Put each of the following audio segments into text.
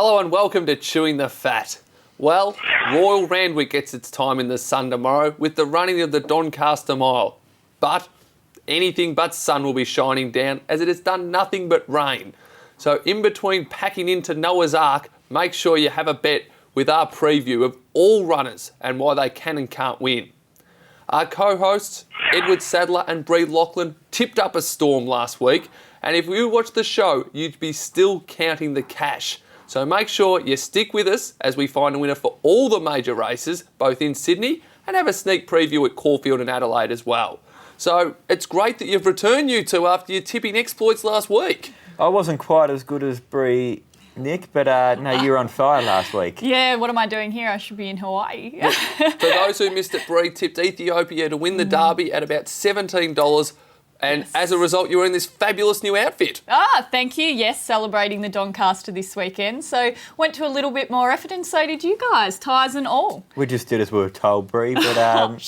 Hello and welcome to Chewing the Fat. Well, Royal Randwick gets its time in the sun tomorrow with the running of the Doncaster Mile. But anything but sun will be shining down as it has done nothing but rain. So in between packing into Noah's Ark, make sure you have a bet with our preview of all runners and why they can and can't win. Our co-hosts, Edward Sadler and Bree Lachlan, tipped up a storm last week, and if you watched the show, you'd be still counting the cash. So make sure you stick with us as we find a winner for all the major races, both in Sydney, and have a sneak preview at Caulfield and Adelaide as well. So it's great that you've returned, you two, after your tipping exploits last week. I wasn't quite as good as Bree, Nick, but no, you were on fire last week. Yeah, what am I doing here? I should be in Hawaii. For those who missed it, Bree tipped Ethiopia to win the Derby at about $17. And Yes. as a result, you're in this fabulous new outfit. Thank you. Yes, celebrating the Doncaster this weekend. So went to a little bit more effort, and so did you guys, tyres and all. We just did as we were told, Bree, but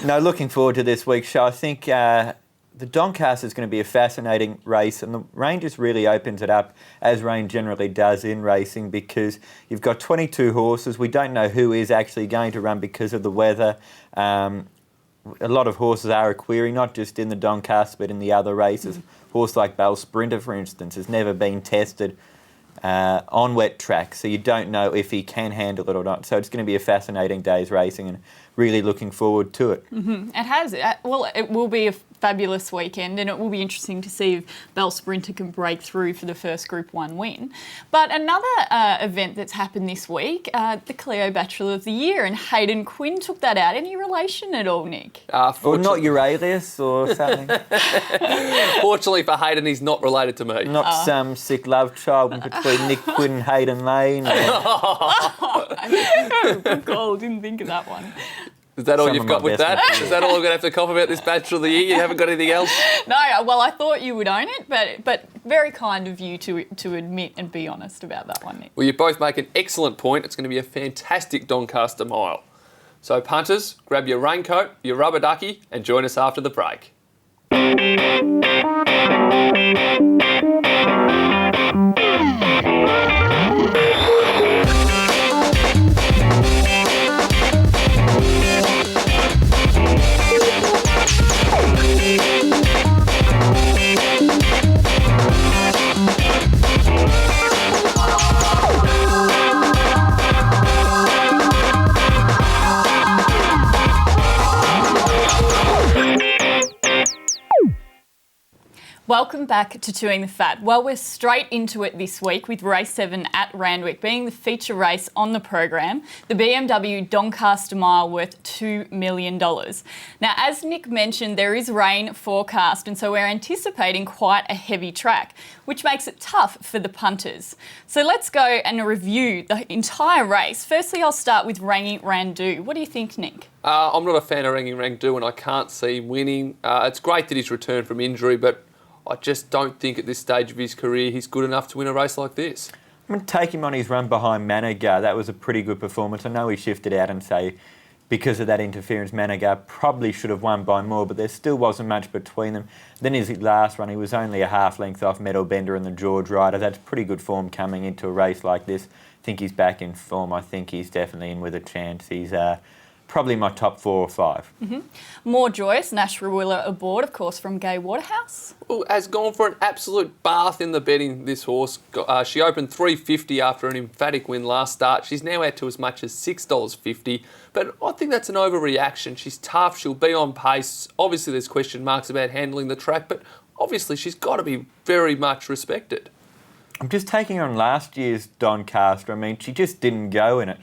no, looking forward to this week's show. I think the Doncaster is going to be a fascinating race, and the rain just really opens it up, as rain generally does in racing, because you've got 22 horses. We don't know who is actually going to run because of the weather. A lot of horses are a query, not just in the Doncaster, but in the other races. Horse like Bell Sprinter, for instance, has never been tested on wet track, so you don't know if he can handle it or not. So it's going to be a fascinating day's racing, and really looking forward to it. It has. Well, it will be a fabulous weekend, and it will be interesting to see if Bell Sprinter can break through for the first Group 1 win. But another event that's happened this week, the Cleo Bachelor of the Year, and Hayden Quinn took that out. Any relation at all, Nick? Or not your alias or something. Fortunately for Hayden, he's not related to me. Not some sick love child between Nick Quinn and Hayden Lane. Good call. Didn't think of that one. Is that all Some you've of got my with best that? mates. Is that all I'm going to have to cop about this Bachelor of the Year? You haven't got anything else? No, well, I thought you would own it, but very kind of you to admit and be honest about that one, Nick. Well, you both make an excellent point. It's going to be a fantastic Doncaster Mile. So punters, grab your raincoat, your rubber ducky, and join us after the break. Welcome back to Chewing the Fat. Well, we're straight into it this week with Race 7 at Randwick being the feature race on the program, the BMW Doncaster Mile worth $2 million. Now, as Nick mentioned, there is rain forecast, and so we're anticipating quite a heavy track, which makes it tough for the punters. So let's go and review the entire race. Firstly, I'll start with Rangi Randu. What do you think, Nick? I'm not a fan of Rangi Randu, and I can't see him winning. It's great that he's returned from injury, but I just don't think at this stage of his career he's good enough to win a race like this. I'm going to take him on his run behind Managar. That was a pretty good performance. I know he shifted out and say because of that interference, Managar probably should have won by more, but there still wasn't much between them. Then his last run, he was only a half length off Metal Bender and the George Rider. That's pretty good form coming into a race like this. I think he's back in form. I think he's definitely in with a chance. He's probably my top 4 or 5. More joyous, Nash Rawiller aboard, of course, from Gay Waterhouse. Well, has gone for an absolute bath in the betting, this horse. She opened $3.50 after an emphatic win last start. She's now out to as much as $6.50, but I think that's an overreaction. She's tough, she'll be on pace. Obviously there's question marks about handling the track, but obviously she's got to be very much respected. I'm just taking her on last year's Doncaster. I mean, she just didn't go in it.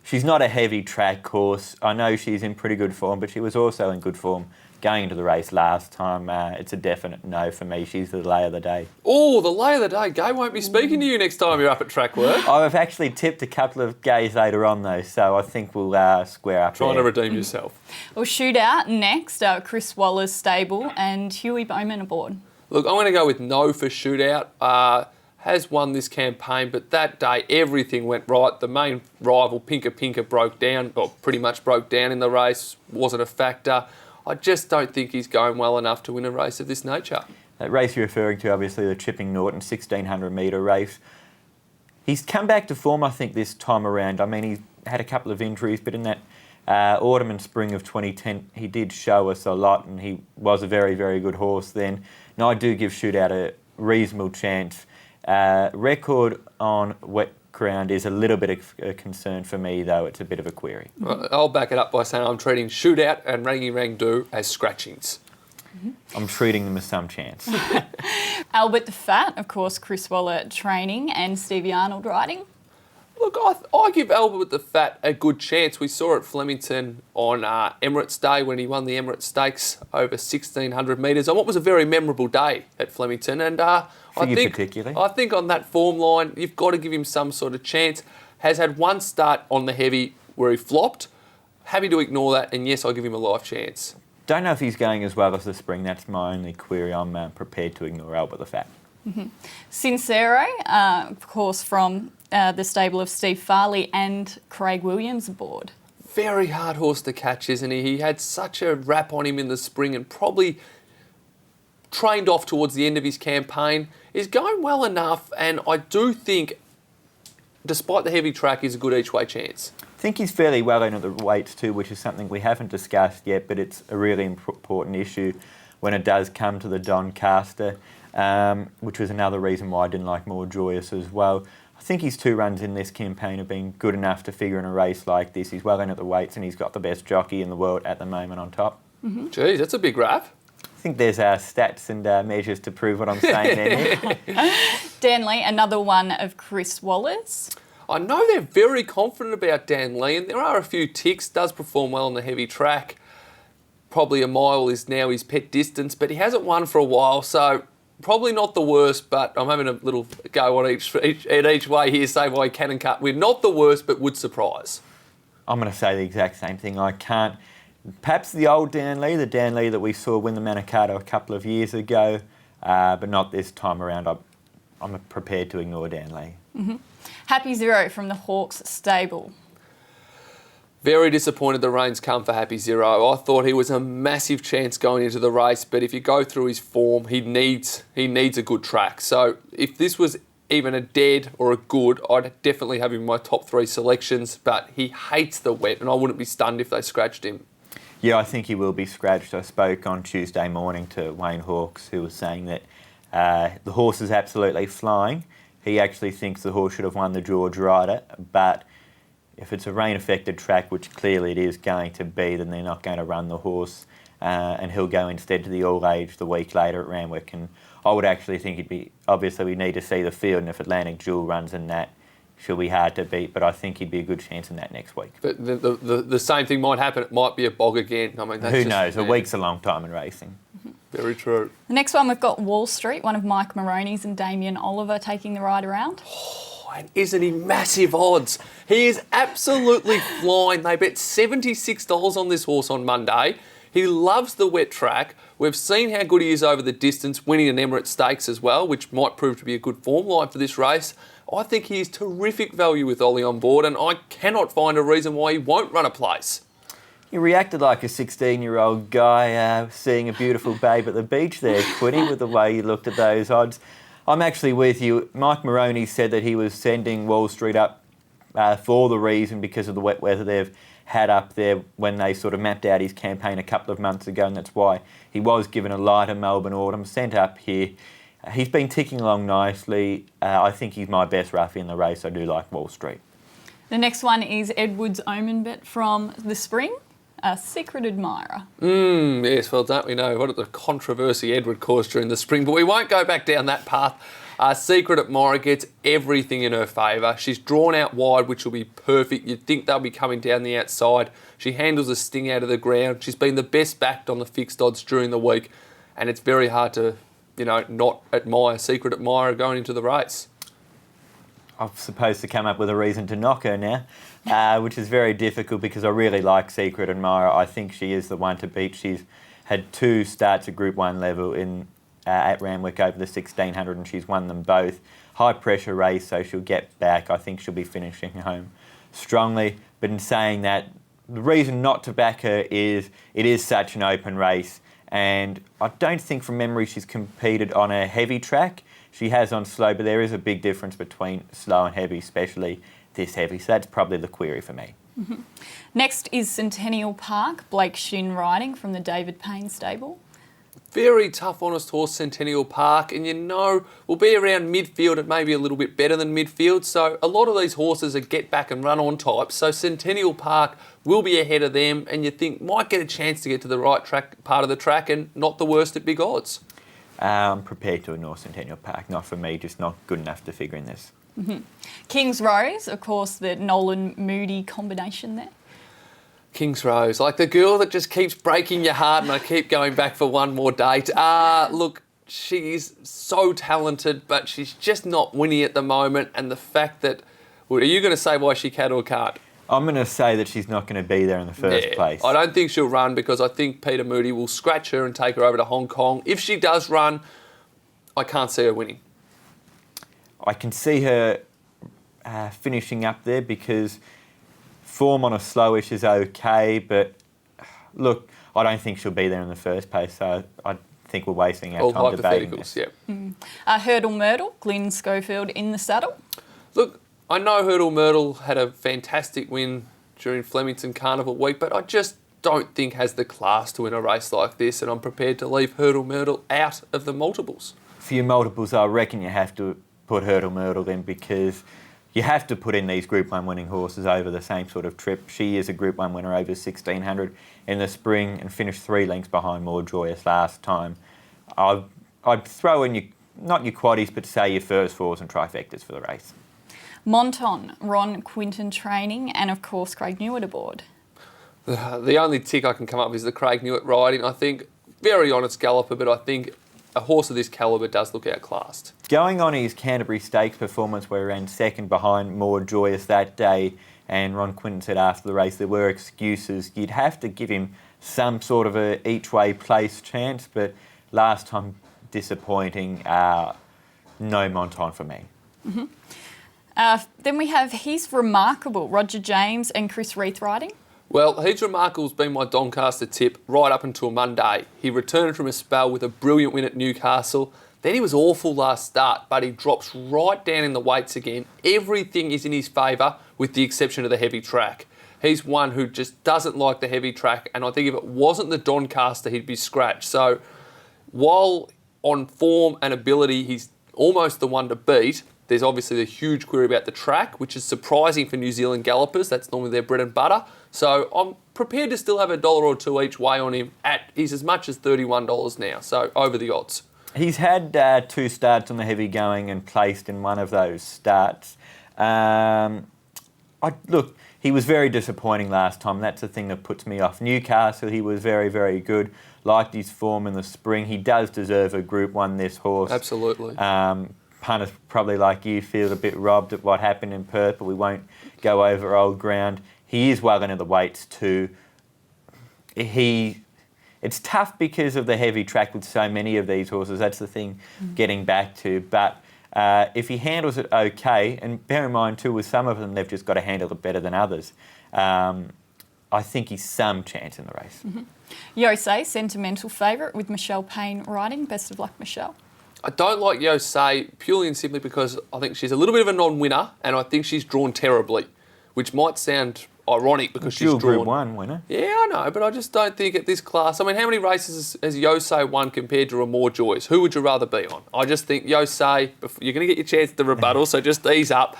She's not a heavy track horse. I know she's in pretty good form, but she was also in good form going into the race last time. It's a definite no for me. She's the lay of the day. Oh, the lay of the day. Gay won't be speaking to you next time you're up at track work. I've actually tipped a couple of gays later on, though, so I think we'll square up Trying to there. redeem yourself. Well, shootout next, Chris Waller's stable and Huey Bowman aboard. Look, I'm going to go with no for shootout. Has won this campaign, but that day everything went right. The main rival, Pinker broke down, or pretty much broke down in the race, wasn't a factor. I just don't think he's going well enough to win a race of this nature. That race you're referring to, obviously, the Chipping Norton 1600 metre race. He's come back to form, I think, this time around. I mean, he had a couple of injuries, but in that autumn and spring of 2010, he did show us a lot, and he was a very, very good horse then. And I do give Shootout a reasonable chance. Record on wet ground is a little bit of a concern for me, though. It's a bit of a query. Well, I'll back it up by saying I'm treating Shootout and Rangi Rangdu as scratchings. I'm treating them as some chance. Albert the Fat, of course, Chris Waller training and Stevie Arnold riding. Look, I give Albert the Fat a good chance. We saw at Flemington on Emirates Day when he won the Emirates Stakes over 1,600 metres on what was a very memorable day at Flemington. And I think on that form line, you've got to give him some sort of chance. Has had one start on the heavy where he flopped. Happy to ignore that, and yes, I'll give him a life chance. Don't know if he's going as well as the spring. That's my only query. I'm prepared to ignore Albert the Fat. Sincero, of course, from the stable of Steve Farley and Craig Williams aboard. Very hard horse to catch, isn't he? He had such a rap on him in the spring and probably trained off towards the end of his campaign. He's going well enough, and I do think, despite the heavy track, he's a good each-way chance. I think he's fairly well in at the weights too, which is something we haven't discussed yet, but it's a really important issue when it does come to the Doncaster, which was another reason why I didn't like More Joyous as well. I think his 2 runs in this campaign have been good enough to figure in a race like this. He's well in at the weights, and he's got the best jockey in the world at the moment on top. Geez, that's a big rap. I think there's stats and measures to prove what I'm saying there. Dan Lee, another one of Chris Waller's. I know they're very confident about Dan Lee, and there are a few ticks. Does perform well on the heavy track. Probably a mile is now his pet distance, but he hasn't won for a while, so probably not the worst. But I'm having a little go on each way here, say why he can and can't win. Not the worst, but would surprise. I'm going to say the exact same thing. I can't. Perhaps the old Dan Lee, the Dan Lee that we saw win the Manikato a couple of years ago, but not this time around. I'm prepared to ignore Dan Lee. Happy Zero from the Hawks stable. Very disappointed the rain's come for Happy Zero. I thought he was a massive chance going into the race, but if you go through his form, he needs a good track. So if this was even a dead or a good, I'd definitely have him in my top 3 selections, but he hates the wet, and I wouldn't be stunned if they scratched him. Yeah, I think he will be scratched. I spoke on Tuesday morning to Wayne Hawkes, who was saying that the horse is absolutely flying. He actually thinks the horse should have won the George Rider, but if it's a rain-affected track, which clearly it is going to be, then they're not going to run the horse, and he'll go instead to the All-Age the week later at Randwick. And I would actually think it'd be, obviously we need to see the field, and if Atlantic Jewel runs in that, she'll be hard to beat, but I think he'd be a good chance in that next week. But the same thing might happen. It might be a bog again. I mean, that's who knows? A week's a long time in racing. Very true. The next one, we've got Wall Street, one of Mike Moroney's and Damien Oliver taking the ride around. And isn't he massive odds? He is absolutely flying. They bet $76 on this horse on Monday. He loves the wet track. We've seen how good he is over the distance, winning an Emirates Stakes as well, which might prove to be a good form line for this race. I think he is terrific value with Ollie on board, and I cannot find a reason why he won't run a place. You reacted like a 16-year-old guy seeing a beautiful babe at the beach there, Quiddy, with the way you looked at those odds. I'm actually with you. Mike Moroney said that he was sending Wall Street up for the reason because of the wet weather they've had up there when they sort of mapped out his campaign a couple of months ago, and that's why he was given a lighter Melbourne autumn, sent up here. He's been ticking along nicely. I think he's my best roughie in the race. I do like Wall Street. The next one is Edward's Omen bet from the spring. A Secret Admirer. Yes, well, don't we know what the controversy Edward caused during the spring, but we won't go back down that path. Secret Admirer gets everything in her favour. She's drawn out wide, which will be perfect. You'd think they'll be coming down the outside. She handles a sting out of the ground. She's been the best backed on the fixed odds during the week, and it's very hard to, not admire Secret Admirer going into the race. I'm supposed to come up with a reason to knock her now, which is very difficult because I really like Secret Admirer. I think she is the one to beat. She's had 2 starts at Group 1 level at Randwick over the 1600, and she's won them both. High pressure race, so she'll get back. I think she'll be finishing home strongly. But in saying that, the reason not to back her is it is such an open race, And I don't think from memory she's competed on a heavy track. She has on slow, but there is a big difference between slow and heavy, especially this heavy. So that's probably the query for me. Next is Centennial Park, Blake Shin riding from the David Payne stable. Very tough, honest horse, Centennial Park, and will be around midfield and maybe a little bit better than midfield. So a lot of these horses are get back and run on types. So Centennial Park will be ahead of them, and you think might get a chance to get to the right track part of the track and not the worst at big odds. I'm prepared to ignore Centennial Park. Not for me, just not good enough to figure in this. King's Rose, of course, the Nolan Moody combination there. King's Rose, like the girl that just keeps breaking your heart, and I keep going back for one more date. Look, she's so talented, but she's just not winning at the moment. And the fact that, are you going to say why she can or can't? I'm going to say that she's not going to be there in the first place. I don't think she'll run because I think Peter Moody will scratch her and take her over to Hong Kong. If she does run, I can't see her winning. I can see her finishing up there because form on a slowish is okay, but look, I don't think she'll be there in the first place, so I think we're wasting our time debating this. Hurdle Myrtle, Glyn Schofield in the saddle. Look, I know Hurdle Myrtle had a fantastic win during Flemington Carnival week, but I just don't think has the class to win a race like this, and I'm prepared to leave Hurdle Myrtle out of the multiples. For your multiples, I reckon you have to put Hurdle Myrtle in because you have to put in these Group 1 winning horses over the same sort of trip. She is a Group 1 winner over 1600 in the spring and finished 3 lengths behind More Joyous last time. I'd throw in not your quaddies, but say your first fours and trifectas for the race. Monton, Ron Quinton training, and of course Craig Newitt aboard. The only tick I can come up with is the Craig Newitt riding. I think very honest galloper, but I think a horse of this calibre does look outclassed. Going on his Canterbury Stakes performance where he ran second behind More Joyous that day, and Ron Quinton said after the race there were excuses, you'd have to give him some sort of a each-way place chance, but last time disappointing. No Monton for me. Then we have He's Remarkable, Roger James and Chris Reith riding. Well, He's Remarkable has been my Doncaster tip right up until Monday. He returned from a spell with a brilliant win at Newcastle. Then he was awful last start, but he drops right down in the weights again. Everything is in his favour, with the exception of the heavy track. He's one who just doesn't like the heavy track, and I think if it wasn't the Doncaster, he'd be scratched. So while on form and ability, he's almost the one to beat, there's obviously the huge query about the track, which is surprising for New Zealand gallopers. That's normally their bread and butter. So I'm prepared to still have $1 or $2 each way on him. He's as much as $31 now, so over the odds. He's had 2 starts on the heavy going and placed in one of those starts. Look, he was very disappointing last time. That's the thing that puts me off. Newcastle, he was very, very good. Liked his form in the spring. He does deserve a Group 1, this horse. Absolutely. Punters probably like you feel a bit robbed at what happened in Perth, but we won't go over old ground. He is well into the weights too. It's tough because of the heavy track with so many of these horses. That's the thing getting back to. But if he handles it okay, and bear in mind too, with some of them, they've just got to handle it better than others. I think he's some chance in the race. Yosei, sentimental favourite with Michelle Payne riding. Best of luck, Michelle. I don't like Yosei purely and simply because I think she's a little bit of a non-winner, and I think she's drawn terribly, which might sound ironic because she's drawn... Group 1 winner. Yeah, I know, but I just don't think at this class... I mean, how many races has Yosei won compared to a More Joyous? Who would you rather be on? I just think Yosei... You're going to get your chance to rebuttal, so just ease up.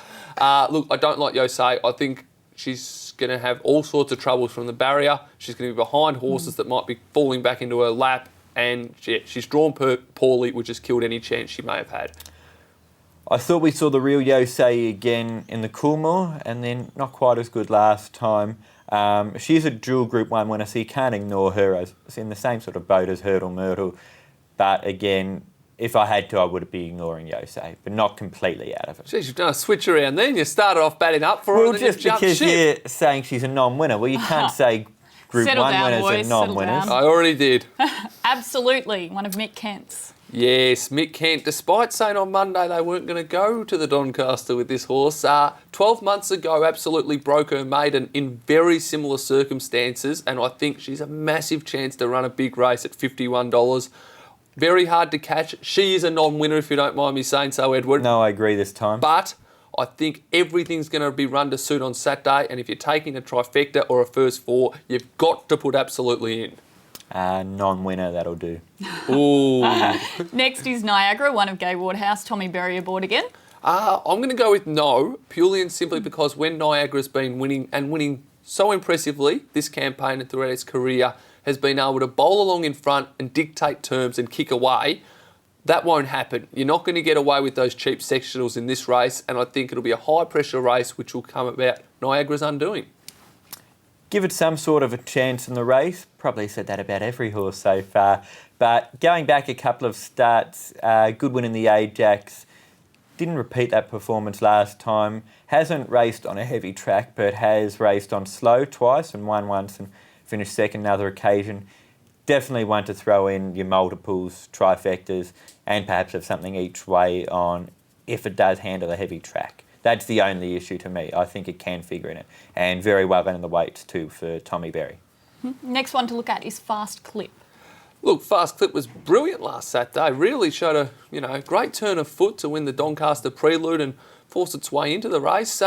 Look, I don't like Yosei. I think she's going to have all sorts of troubles from the barrier. She's going to be behind horses that might be falling back into her lap. And she's drawn poorly, which has killed any chance she may have had. I thought we saw the real Yosei again in the Coolmore, and then not quite as good last time. She's a dual Group 1 winner, so you can't ignore her. It's in the same sort of boat as Hurdle Myrtle. But again, if I had to, I would be ignoring Yosei, but not completely out of it. Geez, you've done a switch around then. You started off batting up for her and then just you jumped because ship. you're saying she's a non-winner. Well, you can't say Group Settle 1 down, winners boys, are non-winners. settle I already did. Absolutely, one of Mick Kent's. Yes, Mick Kent, despite saying on Monday they weren't going to go to the Doncaster with this horse, 12 months ago absolutely broke her maiden in very similar circumstances, and I think she's a massive chance to run a big race at $51. Very hard to catch. She is a non-winner, if you don't mind me saying so, Edward. No, I agree this time. But I think everything's going to be run to suit on Saturday, and if you're taking a trifecta or a first four, you've got to put absolutely in. Non-winner, that'll do. Ooh. Next is Niagara, one of Gai Waterhouse. Tommy Berry aboard again. I'm going to go with no, purely and simply because when Niagara's been winning and winning so impressively this campaign and throughout its career, has been able to bowl along in front and dictate terms and kick away, that won't happen. You're not going to get away with those cheap sectionals in this race, and I think it'll be a high-pressure race which will come about Niagara's undoing. Give it some sort of a chance in the race. Probably said that about every horse so far. But going back a couple of starts, good win in the Ajax. Didn't repeat that performance last time. Hasn't raced on a heavy track, but has raced on slow twice and won once and finished second another occasion. Definitely one to throw in your multiples, trifectas, and perhaps have something each way on if it does handle a heavy track. That's the only issue to me. I think it can figure in it. And very well in the weights too for Tommy Berry. Next one to look at is Fast Clip. Look, Fast Clip was brilliant last Saturday. Really showed a great turn of foot to win the Doncaster Prelude and force its way into the race.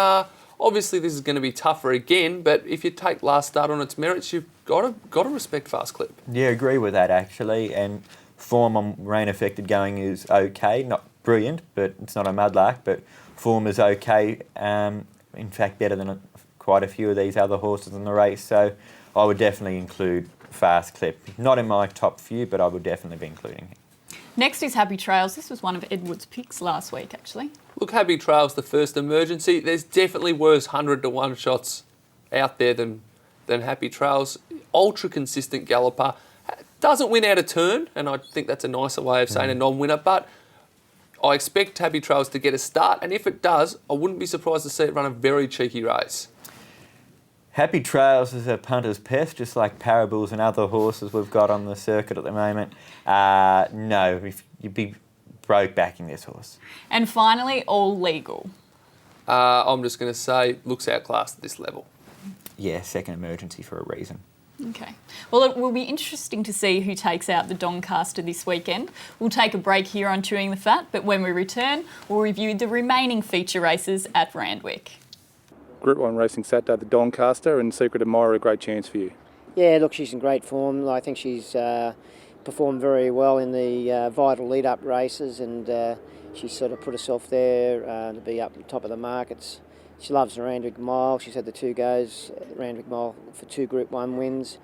Obviously, this is going to be tougher again, but if you take last start on its merits, you've got to respect Fast Clip. Yeah, agree with that actually. And form on rain affected going is okay. Not brilliant, but it's not a mudlark. But form is okay. In fact, better than quite a few of these other horses in the race. So I would definitely include Fast Clip. Not in my top few, but I would definitely be including it. Next is Happy Trails. This was one of Edward's picks last week, actually. Look, Happy Trails, the first emergency. There's definitely worse 100-to-1 shots out there than Happy Trails. Ultra consistent galloper. Doesn't win out of turn, and I think that's a nicer way of saying a non-winner, but I expect Happy Trails to get a start, and if it does, I wouldn't be surprised to see it run a very cheeky race. Happy Trails is a punter's pest, just like Parables and other horses we've got on the circuit at the moment. No, you'd be broke backing this horse. And finally, All Legal. I'm just going to say, looks outclassed at this level. Yeah, second emergency for a reason. Okay. Well, it will be interesting to see who takes out the Doncaster this weekend. We'll take a break here on Chewing the Fat, but when we return, we'll review the remaining feature races at Randwick. Group 1 racing Saturday, the Doncaster and Secret Admirer, a great chance for you. Yeah, look, she's in great form. I think she's performed very well in the vital lead-up races, and she's sort of put herself there to be up the top of the markets. She loves the Randwick Mile. She's had the 2 goes at the Randwick Mile for 2 Group 1 wins.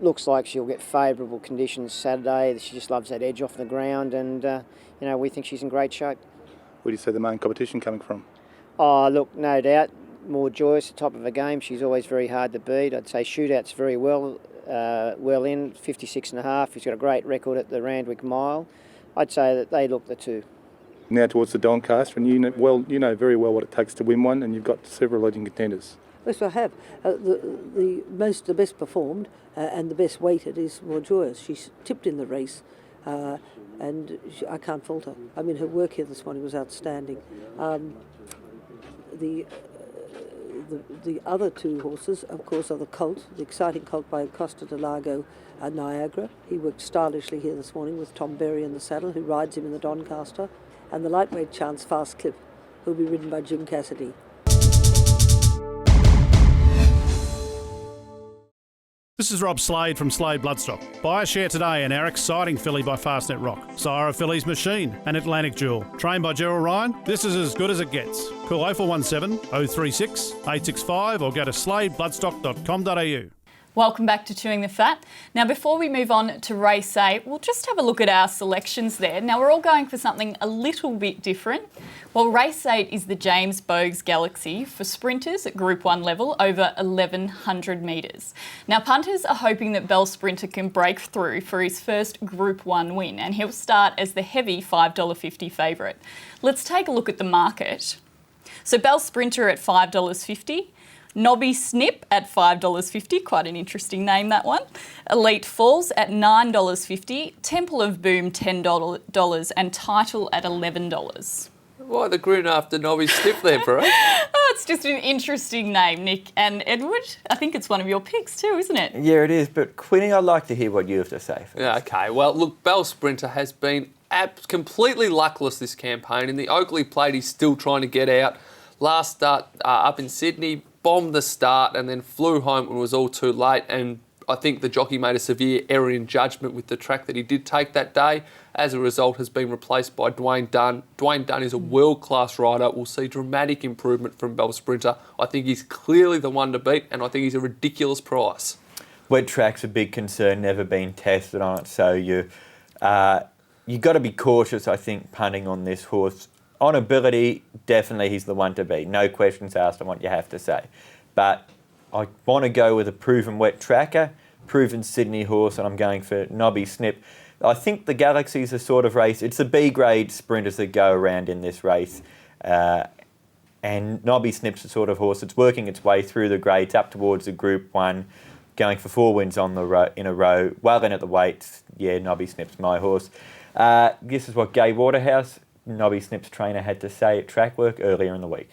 Looks like she'll get favourable conditions Saturday. She just loves that edge off the ground, and we think she's in great shape. Where do you see the main competition coming from? Oh, look, no doubt. More Joyce, at the top of her game. She's always very hard to beat. I'd say Shootout's very well in, 56.5. He's got a great record at the Randwick Mile. I'd say that they look the 2. Now towards the Doncaster, and you know very well what it takes to win one, and you've got several leading contenders. Yes, I have. The best performed and the best weighted is More Joyous. She's tipped in the race, and I can't fault her. I mean, her work here this morning was outstanding. The other 2 horses, of course, are the Colt, the exciting Colt by Costa de Lago Niagara. He worked stylishly here this morning with Tom Berry in the saddle, who rides him in the Doncaster, and the lightweight chance Fast Clip, who'll be ridden by Jim Cassidy. This is Rob Slade from Slade Bloodstock. Buy a share today in our exciting filly by Fastnet Rock, Sire of Filly's Machine, and Atlantic Jewel. Trained by Gerald Ryan, this is as good as it gets. Call 0417 036 865 or go to sladebloodstock.com.au. Welcome back to Chewing the Fat. Now, before we move on to race 8, we'll just have a look at our selections there. Now, we're all going for something a little bit different. Well, race 8 is the James Bogues Galaxy for sprinters at Group 1 level over 1,100 metres. Now, punters are hoping that Bell Sprinter can break through for his first Group 1 win, and he'll start as the heavy $5.50 favourite. Let's take a look at the market. So Bell Sprinter at $5.50. Nobby Snip at $5.50, quite an interesting name that one. Elite Falls at $9.50, Temple of Boom $10 and Title at $11. Why the grin after Nobby Snip there, bro? Oh, it's just an interesting name, Nick and Edward. I think it's one of your picks too, isn't it? Yeah, it is. But Quinny, I'd like to hear what you have to say first. Yeah, okay. Well, look, Bell Sprinter has been completely luckless this campaign. In the Oakley Plate, he's still trying to get out. Last start up in Sydney, bombed the start and then flew home when it was all too late. And I think the jockey made a severe error in judgment with the track that he did take that day. As a result, has been replaced by Dwayne Dunn. Dwayne Dunn is a world-class rider. We'll see dramatic improvement from Bell Sprinter. I think he's clearly the one to beat, and I think he's a ridiculous price. Wet track's a big concern, never been tested on it, so you got to be cautious, I think, punting on this horse. On ability, definitely he's the one to beat. No questions asked on what you have to say. But I want to go with a proven wet tracker, proven Sydney horse, and I'm going for Nobby Snip. I think the Galaxy's a sort of race. It's the B-grade sprinters that go around in this race. And Nobby Snip's the sort of horse that's working its way through the grades up towards the Group 1, going for 4 wins in a row, well in at the weights. Yeah, Nobby Snip's my horse. This is what Gay Waterhouse, Nobby Snip's trainer, had to say at track work earlier in the week.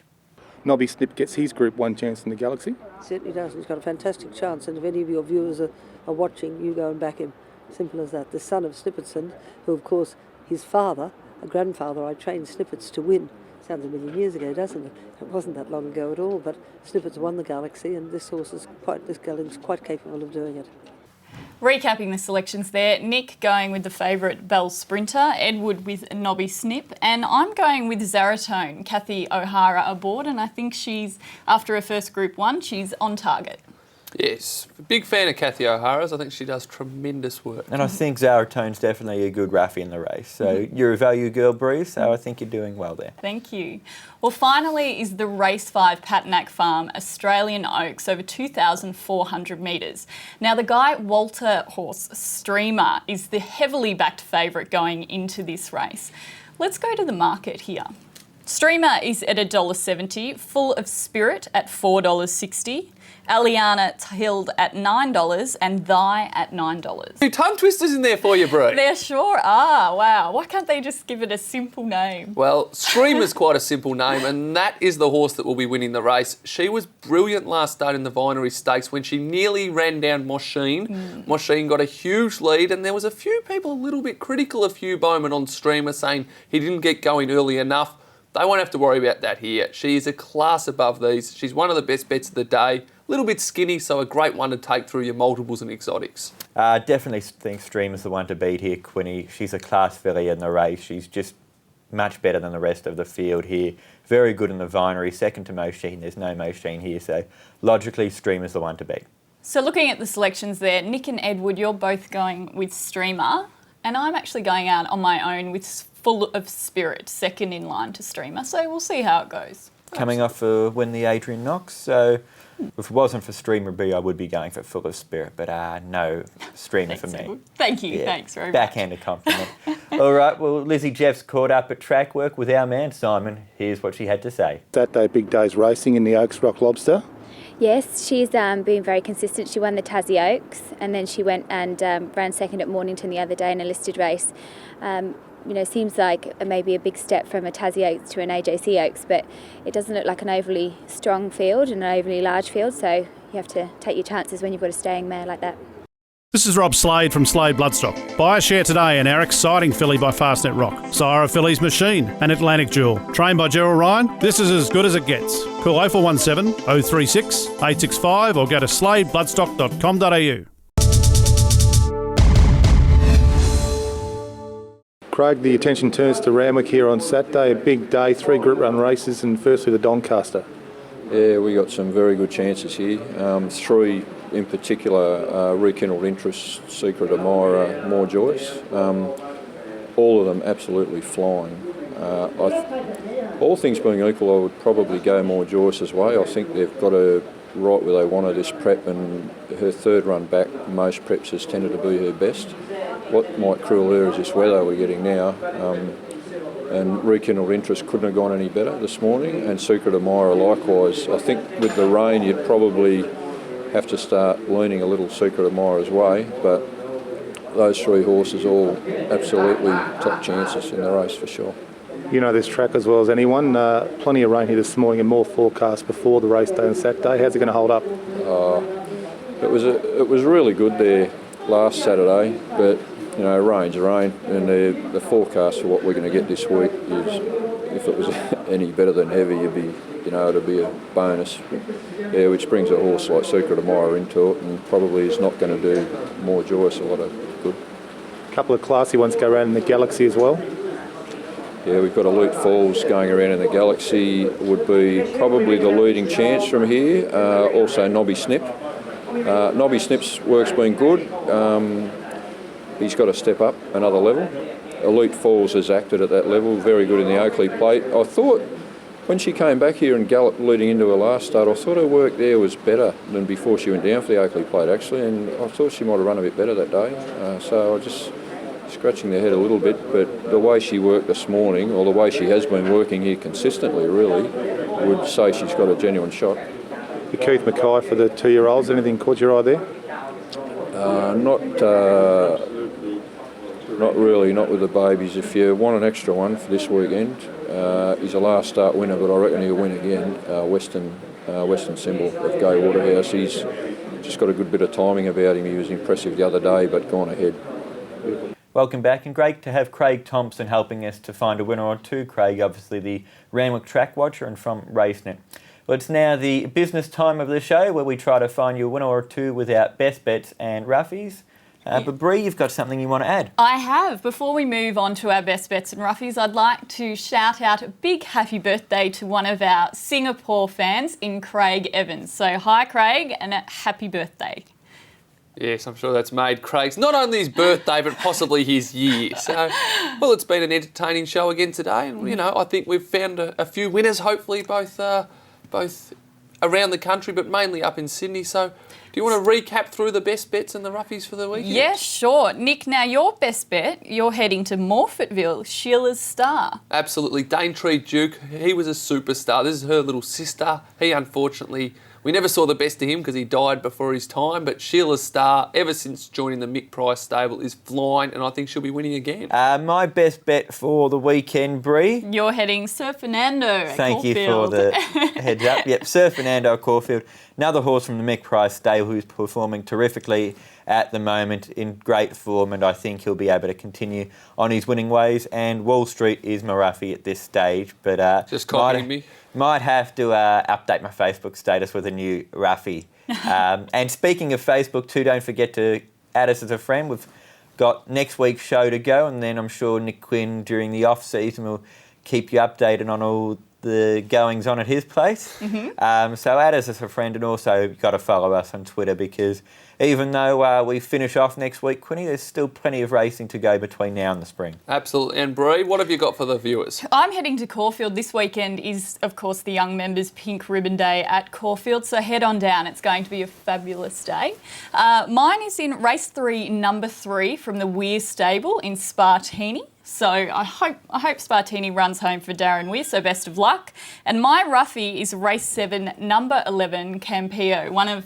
Nobby Snip gets his Group 1 chance in the Galaxy. Certainly does. He's got a fantastic chance, and if any of your viewers are watching, you go and back him. Simple as that. The son of Snipperton, who of course his father, a grandfather, I trained Snippets to win. Sounds a million years ago, doesn't it? It wasn't that long ago at all, but Snippets won the Galaxy, and this gelding's quite capable of doing it. Recapping the selections there, Nick going with the favourite Bell Sprinter, Edward with Nobby Snip, and I'm going with Zaratone, Kathy O'Hara aboard, and I think she's, after her first Group 1, she's on target. Yes, big fan of Kathy O'Hara's. I think she does tremendous work. And I think Zaratone's definitely a good roughie in the race. So you're a value girl, Bree, so I think you're doing well there. Thank you. Well, finally is the Race 5 Patnack Farm Australian Oaks over 2,400 metres. Now, the Guy Walter horse, Streamer, is the heavily backed favourite going into this race. Let's go to the market here. Streamer is at $1.70, Full of Spirit at $4.60, Aliana Hild at $9 and Thy at $9. Two tongue twisters in there for you, bro. There sure are, wow. Why can't they just give it a simple name? Well, Streamer's quite a simple name, and that is the horse that will be winning the race. She was brilliant last start in the Vinery Stakes when she nearly ran down Mosheen. Mosheen got a huge lead, and there was a few people a little bit critical of Hugh Bowman on Streamer, saying he didn't get going early enough. They won't have to worry about that here. She is a class above these. She's one of the best bets of the day. A little bit skinny, so a great one to take through your multiples and exotics. Definitely think Streamer's the one to beat here, Quinny. She's a class filly in the race. She's just much better than the rest of the field here. Very good in the Vinery, second to Mosheen. There's no Mosheen here, so logically Streamer's the one to beat. So looking at the selections there, Nick and Edward, you're both going with Streamer, and I'm actually going out on my own with Full of Spirit, second in line to Streamer. So we'll see how it goes. Coming off a win the Adrian Knox, so if it wasn't for Streamer B, I would be going for Full of Spirit, but no Streamer for me. Edward. Thank you, thanks very much. Backhanded compliment. All right, well, Lizzie Jeff's caught up at track work with our man Simon. Here's what she had to say. Saturday, big day's racing in the Oaks Rock Lobster. Yes, she's been very consistent. She won the Tassie Oaks, and then she went and ran second at Mornington the other day in a listed race. Seems like maybe a big step from a Tassie Oaks to an AJC Oaks, but it doesn't look like an overly strong field and an overly large field, so you have to take your chances when you've got a staying mare like that. This is Rob Slade from Slade Bloodstock. Buy a share today in our exciting filly by Fastnet Rock, Sire of Filly's Machine and Atlantic Jewel. Trained by Gerald Ryan, this is as good as it gets. Call 0417 036 865 or go to sladebloodstock.com.au. Craig, the attention turns to Randwick here on Saturday. A big day, 3 group run races, and firstly the Doncaster. Yeah, we got some very good chances here. 3 in particular, rekindled interest, Secret Admirer, More Joyce. All of them absolutely flying. All things being equal, I would probably go More Joyce's way. I think they've got her right where they wanted this prep, and her third run back, most preps, has tended to be her best. What might cruel her is this weather we're getting now. and rekindled interest couldn't have gone any better this morning, and Secret Admirer likewise. I think with the rain you'd probably have to start leaning a little Secret Admirer's way, but those three horses all absolutely top chances in the race for sure. You know this track as well as anyone. Plenty of rain here this morning and more forecast before the race day on Saturday. How's it going to hold up? It was really good there last Saturday, but you know, rain's rain, and the forecast for what we're going to get this week is, if it was any better than heavy, it'd be a bonus. Yeah, which brings a horse like Secret Admirer into it, and probably is not going to do more Joyce a lot of good. A couple of classy ones go around in the Galaxy as well. Yeah, we've got Elite Falls going around in the Galaxy, would be probably the leading chance from here. Also Nobby Snip. Nobby Snip's work's been good. He's got to step up another level. Elite Falls has acted at that level, very good in the Oakley Plate. I thought when she came back here and galloped leading into her last start, I thought her work there was better than before she went down for the Oakley Plate actually, and I thought she might have run a bit better that day. So I just scratching their head a little bit, but the way she worked this morning, or the way she has been working here consistently really, would say she's got a genuine shot. The Keith Mackay for the 2-year-olds, anything caught your eye there? Not really, not with the babies. If you want an extra one for this weekend, he's a last start winner, but I reckon he'll win again. Western Symbol of Gay Waterhouse. He's just got a good bit of timing about him. He was impressive the other day, but gone ahead. Welcome back, and great to have Craig Thompson helping us to find a winner or two. Craig, obviously the Randwick track watcher and from RaceNet. Well, it's now the business time of the show where we try to find you a winner or two with our best bets and roughies. But Bree, you've got something you want to add. I have. Before we move on to our best bets and roughies, I'd like to shout out a big happy birthday to one of our Singapore fans in Craig Evans. So hi Craig, and a happy birthday. Yes, I'm sure that's made Craig's not only his birthday but possibly his year. So, well, it's been an entertaining show again today, and I think we've found a few winners. Hopefully, both around the country, but mainly up in Sydney. So, do you want to recap through the best bets and the roughies for the weekend? Yeah, sure. Nick, now your best bet, you're heading to Morfettville, Sheila's Star. Absolutely, Daintree Duke. He was a superstar. This is her little sister. He unfortunately. We never saw the best of him because he died before his time, but Sheila's Star, ever since joining the Mick Price stable, is flying, and I think she'll be winning again. My best bet for the weekend, Bree. You're heading Sir Fernando at Thank you Caulfield. for the heads up. Yep, Sir Fernando Caulfield. Another horse from the Mick Price stable who's performing terrifically at the moment, in great form, and I think he'll be able to continue on his winning ways. And Wall Street is my roughie at this stage, but just copying me. Might have to update my Facebook status with a new roughie. And speaking of Facebook too, don't forget to add us as a friend. We've got next week's show to go, and then I'm sure Nick Quinn during the off season will keep you updated on all the goings on at his place. Mm-hmm. So add us as a friend, and also you've got to follow us on Twitter, because even though we finish off next week, Quinny, there's still plenty of racing to go between now and the spring. Absolutely. And Bree, what have you got for the viewers? I'm heading to Caulfield. This weekend is, of course, the Young Members Pink Ribbon Day at Caulfield, so head on down. It's going to be a fabulous day. Mine is in race 3, number 3 from the Weir stable in Spartini. So I hope Spartini runs home for Darren Weir, so best of luck. And my roughie is race 7, number 11, Campeo, one of,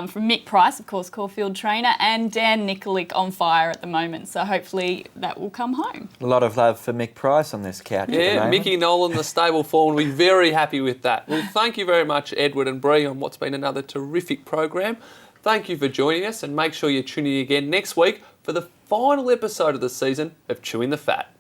from Mick Price, of course, Caulfield trainer, and Dan Nikolic on fire at the moment. So hopefully that will come home. A lot of love for Mick Price on this couch. Yeah, Mickey Nolan, the stable form, will be very happy with that. Well, thank you very much, Edward and Bree, on what's been another terrific program. Thank you for joining us, and make sure you tune in again next week for the final episode of the season of Chewing the Fat.